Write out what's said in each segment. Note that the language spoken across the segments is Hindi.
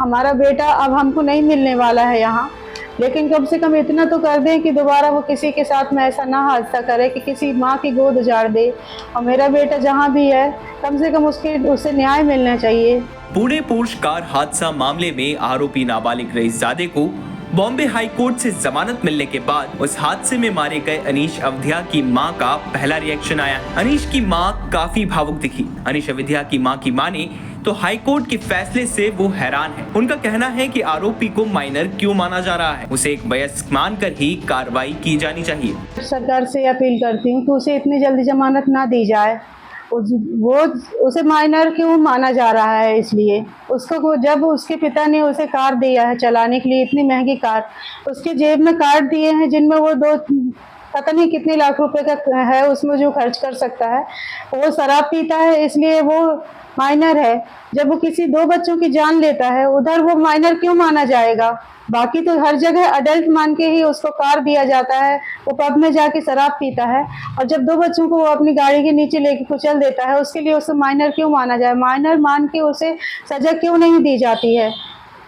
हमारा बेटा अब हमको नहीं मिलने वाला है यहाँ, लेकिन कम से कम इतना तो कर दें कि दोबारा वो किसी के साथ में ऐसा ना हादसा करे कि किसी माँ की गोद उजाड़ दे। और मेरा बेटा जहाँ भी है कम से कम उसे न्याय मिलना चाहिए। पुणे पोर्श कार हादसा मामले में आरोपी नाबालिग रईसजादे को बॉम्बे हाई कोर्ट से जमानत मिलने के बाद उस हादसे में मारे गए अनीश अवधिया की मां का पहला रिएक्शन आया। अनीश की मां काफी भावुक दिखी। अनीश अवधिया की मां की माने तो हाई कोर्ट के फैसले से वो हैरान है। उनका कहना है कि आरोपी को माइनर क्यों माना जा रहा है, उसे एक वयस्क मानकर ही कार्रवाई की जानी चाहिए। सरकार से अपील करती हूँ कि उसे इतनी जल्दी जमानत ना दी जाए। उसे माइनर क्यों माना जा रहा है, इसलिए उसको जब उसके पिता ने उसे कार दिया है चलाने के लिए, इतनी महंगी कार, उसके जेब में कार्ड दिए हैं जिनमें वो पता नहीं कितने लाख रुपए का है, उसमें जो खर्च कर सकता है। वो शराब पीता है, इसलिए वो माइनर है। जब वो किसी 2 बच्चों की जान लेता है, उधर वो माइनर क्यों माना जाएगा? बाकी तो हर जगह अडल्ट मान के ही उसको कार दिया जाता है। वो पब में जाके शराब पीता है और जब 2 बच्चों को वो अपनी गाड़ी के नीचे लेके कुचल देता है, उसके लिए उसे माइनर क्यों माना जाए? माइनर मान के उसे सजा क्यों नहीं दी जाती है?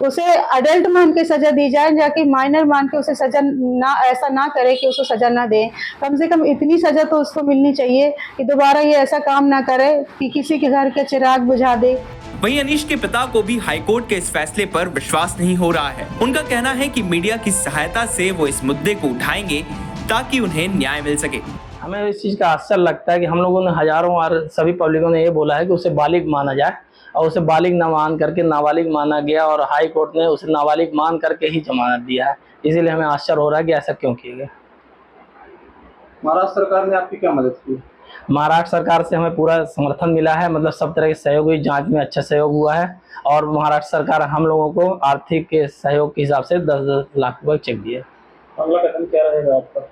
उसे अडल्ट मान के सजा दी जाए, जाके माइनर मान के उसे सजा ना, ऐसा ना करे कि उसको सजा ना दे। कम से कम इतनी सजा तो उसको मिलनी चाहिए कि दोबारा ये ऐसा काम ना करे कि किसी के घर के चिराग बुझा दे। वहीं अनीश के पिता को भी हाईकोर्ट के इस फैसले पर विश्वास नहीं हो रहा है। उनका कहना है कि मीडिया की सहायता से वो इस मुद्दे को उठाएंगे ताकि उन्हें न्याय मिल सके। हमें इस चीज़ का आश्चर्य लगता है कि हम लोगों ने हजारों और सभी पब्लिकों ने ये बोला है कि उसे बालिग माना जाए, और उसे बालिग न मान करके नाबालिग माना गया और हाई कोर्ट ने उसे नाबालिग मान करके ही जमानत दिया है। इसीलिए हमें आश्चर्य हो रहा है कि ऐसा क्यों किया गया। महाराष्ट्र सरकार ने आपकी क्या मदद की? महाराष्ट्र सरकार से हमें पूरा समर्थन मिला है, मतलब सब तरह के सहयोग हुई, जांच में अच्छा सहयोग हुआ है और महाराष्ट्र सरकार हम लोगों को आर्थिक सहयोग के हिसाब से 10-10 लाख रुपए चेक दिए। अगला कदम क्या रहेगा आपका?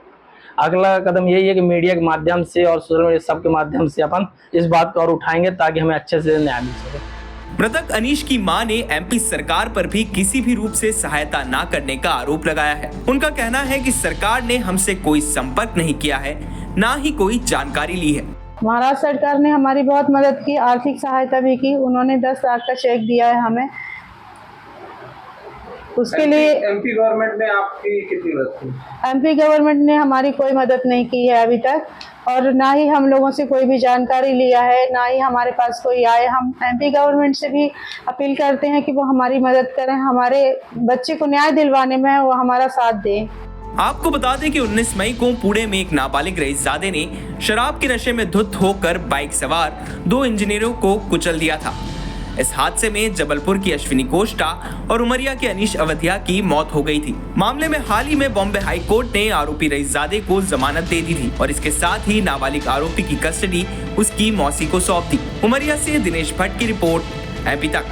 अगला कदम यही है कि मीडिया के माध्यम से और सोशल मीडिया सब के माध्यम से अपन इस बात को और उठाएंगे ताकि हमें अच्छे से न्याय मिल सके। मृतक अनीश की मां ने एमपी सरकार पर भी किसी भी रूप से सहायता न करने का आरोप लगाया है। उनका कहना है कि सरकार ने हमसे कोई संपर्क नहीं किया है, ना ही कोई जानकारी ली है। महाराष्ट्र सरकार ने हमारी बहुत मदद की, आर्थिक सहायता भी की। उन्होंने 10 लाख का चेक दिया है हमें। उसके लिए एमपी गवर्नमेंट ने आपकी कितनी मदद की? एमपी गवर्नमेंट ने हमारी कोई मदद नहीं की है अभी तक, और ना ही हम लोगों से कोई भी जानकारी लिया है, ना ही हमारे पास कोई आए। हम एमपी गवर्नमेंट से भी अपील करते हैं कि वो हमारी मदद करें, हमारे बच्चे को न्याय दिलवाने में वो हमारा साथ दें। आपको बता दें कि 19 मई को पुणे में एक नाबालिग रईसजादे ने शराब के नशे में धुत होकर बाइक सवार 2 इंजीनियरों को कुचल दिया था। इस हादसे में जबलपुर की अश्विनी कोष्टा और उमरिया के अनीश अवधिया की मौत हो गई थी। मामले में हाल ही में बॉम्बे हाई कोर्ट ने आरोपी रईसजादे को जमानत दे दी थी और इसके साथ ही नाबालिग आरोपी की कस्टडी उसकी मौसी को सौंप दी। उमरिया से दिनेश भट्ट की रिपोर्ट, एमपी तक।